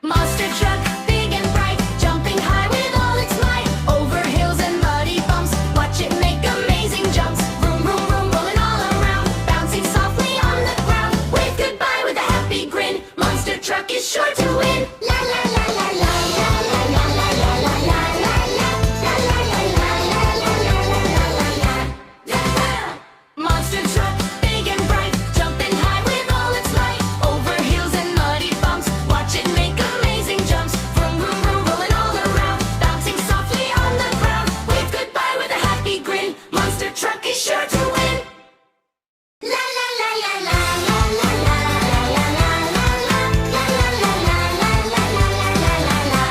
Monster truck, big and bright, jumping high with all its might, over hills and muddy bumps. Watch it make amazing jumps. Vroom, vroom, vroom, rolling all around, bouncing softly on the ground. Wave goodbye with a happy grin. Monster truck is sure to win. La la la la la la la la la la la la la la la la la la la. Monster truck, big and bright, jumping high with all its might, over hills and muddy bumps. Watch it make amazing jumps. Vroom, vroom, vroom, rolling all around, bouncing softly on the ground. Wave goodbye with a happy grin. Monster truck is sure to win. La la la la la la la la la la la la la.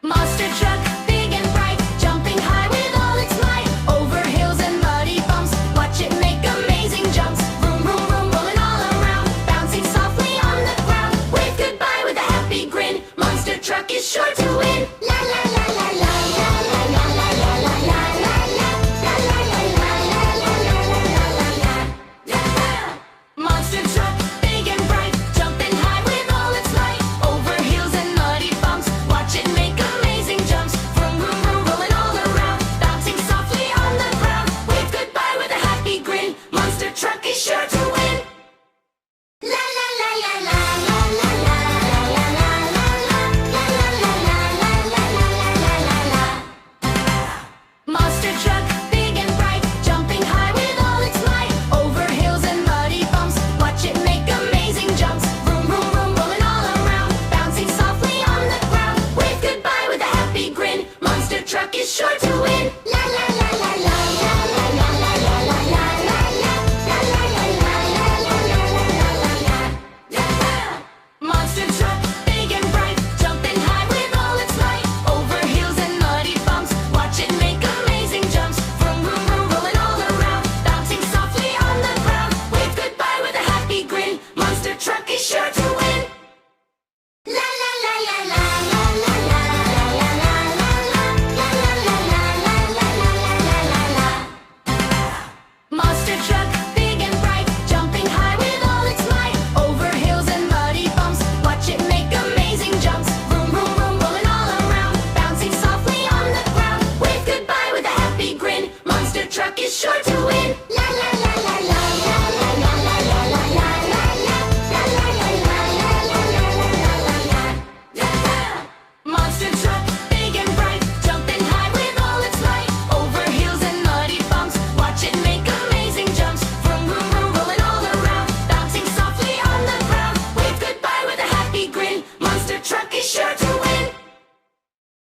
Monster truck, big and bright, jumping high with all its might, over hills and muddy bumps. Watch it make amazing jumps. Vroom, vroom, vroom, rolling all around, bouncing softly on the ground. Wave goodbye with a happy grin. Monster truck is sure to win. La la la la la la la la la la la la la la la la. Monster truck, big and bright, jumping high with all its might, over hills and muddy bumps. Watch it make amazing jumps. Vroom, vroom, vroom, rolling all around, bouncing softly on the ground. Wave goodbye with a happy grin. Monster truck is sure to win. La la la la la la la la la la la la la la. Monster truck, big and bright, jumping high with all its might, over hills and muddy bumps. Watch it make amazing jumps. Vroom, vroom, vroom, rolling all around, bouncing softly on the ground. Wave goodbye with a happy grin. Monster truck is sure to win. La la la la la la la la la la la la la la. Monster truck, big and bright, jumping high with all its might, over hills and muddy bumps. Watch it make amazing jumps. Vroom, vroom, vroom, rolling all around, bouncing softly on the ground. Wave goodbye with a happy grin. Monster truck is sure to win. La la la la la la la la la la la la. Monster truck, big and bright, jumping high with all its might, over hills and muddy bumps. Watch it make amazing jumps. Vroom, vroom, vroom, rolling all around, bouncing softly on the ground. Wave goodbye with a happy grin. Monster truck is sure to win.